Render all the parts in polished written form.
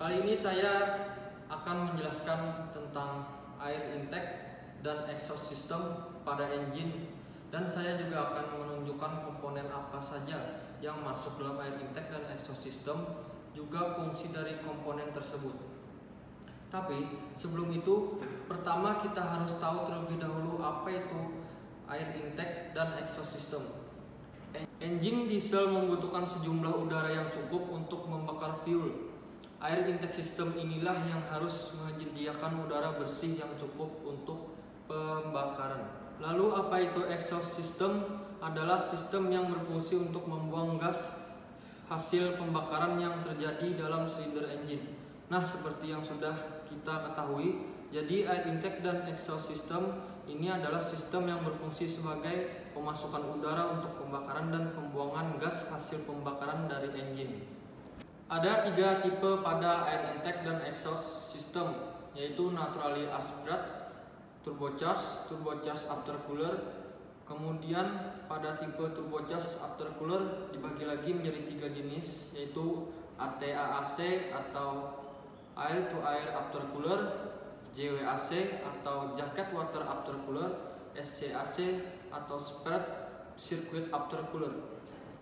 Kali ini saya akan menjelaskan tentang air intake dan exhaust system pada engine, dan saya juga akan menunjukkan komponen apa saja yang masuk dalam air intake dan exhaust system, juga fungsi dari komponen tersebut. Tapi sebelum itu, pertama kita harus tahu terlebih dahulu apa itu air intake dan exhaust system. Engine diesel membutuhkan sejumlah udara yang cukup untuk membakar fuel. Air intake system inilah yang harus menyediakan udara bersih yang cukup untuk pembakaran. Lalu apa itu exhaust system? Adalah sistem yang berfungsi untuk membuang gas hasil pembakaran yang terjadi dalam silinder engine. Nah, seperti yang sudah kita ketahui, jadi air intake dan exhaust system ini adalah sistem yang berfungsi sebagai pemasukan udara untuk pembakaran dan pembuangan gas hasil pembakaran dari engine. Ada 3 tipe pada air intake dan exhaust system, yaitu naturally aspirate, turbocharged, turbocharged aftercooler. Kemudian pada tipe turbocharged aftercooler dibagi lagi menjadi 3 jenis, yaitu ATAAC atau air to air aftercooler, JWAC atau jacket water aftercooler, SCAC atau spread circuit aftercooler.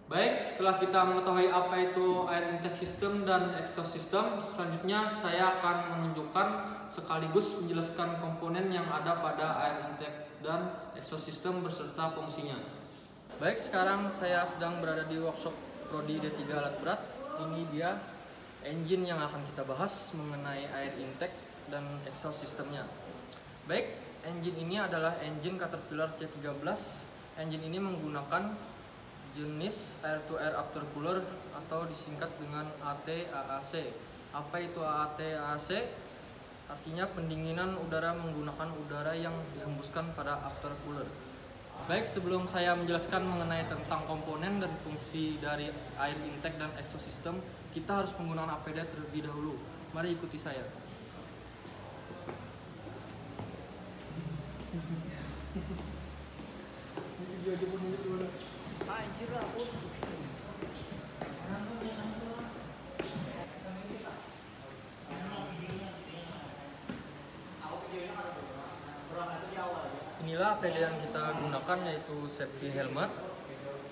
Baik, setelah kita mengetahui apa itu air intake system dan exhaust system, selanjutnya saya akan menunjukkan sekaligus menjelaskan komponen yang ada pada air intake dan exhaust system beserta fungsinya. Baik, sekarang saya sedang berada di workshop Prodi D3 alat berat. Ini dia engine yang akan kita bahas mengenai air intake dan exhaust systemnya. Baik, engine ini adalah engine Caterpillar C13. Engine ini menggunakan jenis air to air aftercooler atau disingkat dengan ATAAC. Apa itu ATAAC? Artinya pendinginan udara menggunakan udara yang dihembuskan pada aftercooler. Baik, sebelum saya menjelaskan mengenai tentang komponen dan fungsi dari air intake dan exhaust system, kita harus menggunakan APD terlebih dahulu. Mari ikuti saya. Anjir lah, pun. Inilah APD yang kita gunakan, yaitu safety helmet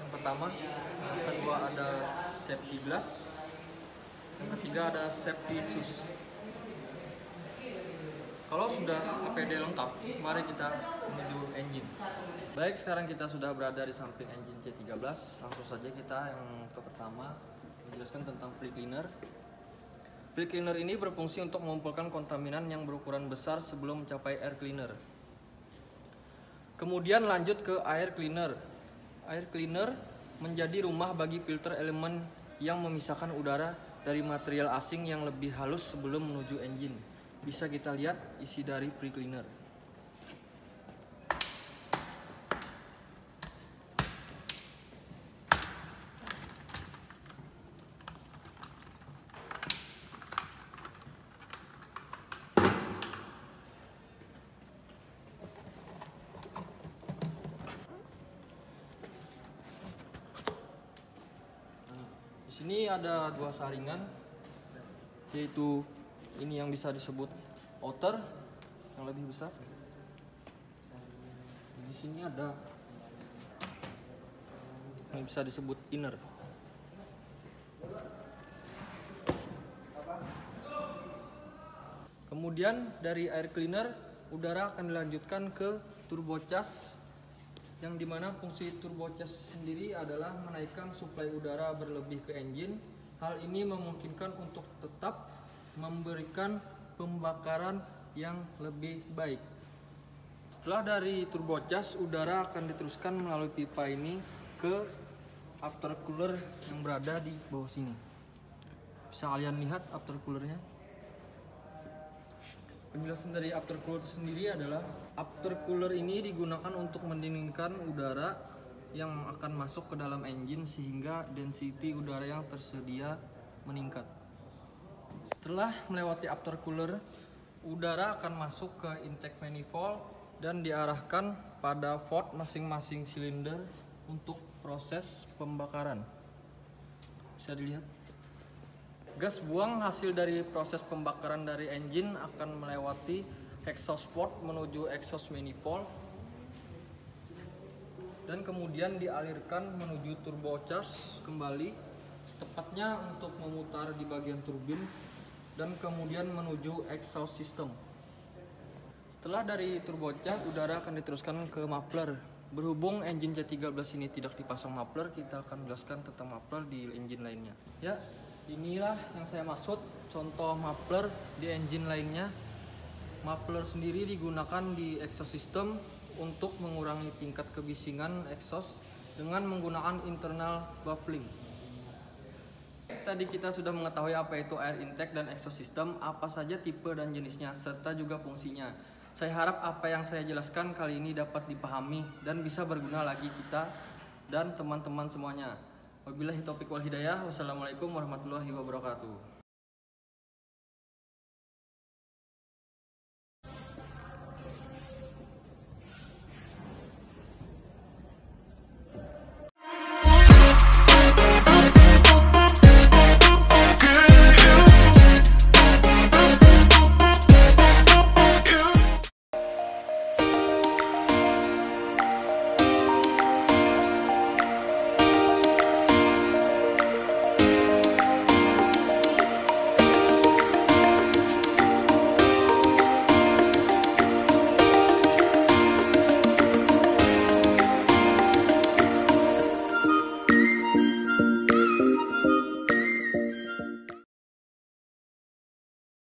yang pertama, yang kedua ada safety glass, yang ketiga ada safety shoes. Kalau sudah APD lengkap, mari kita menuju engine. Baik, sekarang kita sudah berada di samping engine C13. Langsung saja kita yang ke pertama menjelaskan tentang free cleaner. Free cleaner ini berfungsi untuk mengumpulkan kontaminan yang berukuran besar sebelum mencapai air cleaner. Kemudian lanjut ke air cleaner. Air cleaner menjadi rumah bagi filter elemen yang memisahkan udara dari material asing yang lebih halus sebelum menuju engine. Bisa kita lihat isi dari free cleaner. Di sini ada 2 saringan, yaitu ini yang bisa disebut outer yang lebih besar. Di sini ada yang bisa disebut inner. Kemudian dari air cleaner, udara akan dilanjutkan ke turbocharged, yang dimana fungsi turbocharged sendiri adalah menaikkan suplai udara berlebih ke engine. Hal ini memungkinkan untuk tetap memberikan pembakaran yang lebih baik. Setelah dari turbocharged, udara akan diteruskan melalui pipa ini ke aftercooler yang berada di bawah sini. Bisa kalian lihat aftercoolernya. Penjelasan dari aftercooler itu sendiri adalah aftercooler ini digunakan untuk mendinginkan udara yang akan masuk ke dalam engine sehingga density udara yang tersedia meningkat. Setelah melewati aftercooler, udara akan masuk ke intake manifold dan diarahkan pada valve masing-masing silinder untuk proses pembakaran. Bisa dilihat. Gas buang hasil dari proses pembakaran dari engine akan melewati exhaust port menuju exhaust manifold dan kemudian dialirkan menuju turbocharge kembali, tepatnya untuk memutar di bagian turbin dan kemudian menuju exhaust system. Setelah dari turbocharge, udara akan diteruskan ke muffler. Berhubung engine C13 ini tidak dipasang muffler, kita akan jelaskan tentang muffler di engine lainnya. Ya, inilah yang saya maksud, contoh muffler di engine lainnya. Muffler sendiri digunakan di exhaust system untuk mengurangi tingkat kebisingan exhaust dengan menggunakan internal baffling. Tadi kita sudah mengetahui apa itu air intake dan exhaust system, apa saja tipe dan jenisnya, serta juga fungsinya. Saya harap apa yang saya jelaskan kali ini dapat dipahami dan bisa berguna bagi kita dan teman-teman semuanya. Wabillahi taufiq wal hidayah. Wassalamualaikum warahmatullahi wabarakatuh.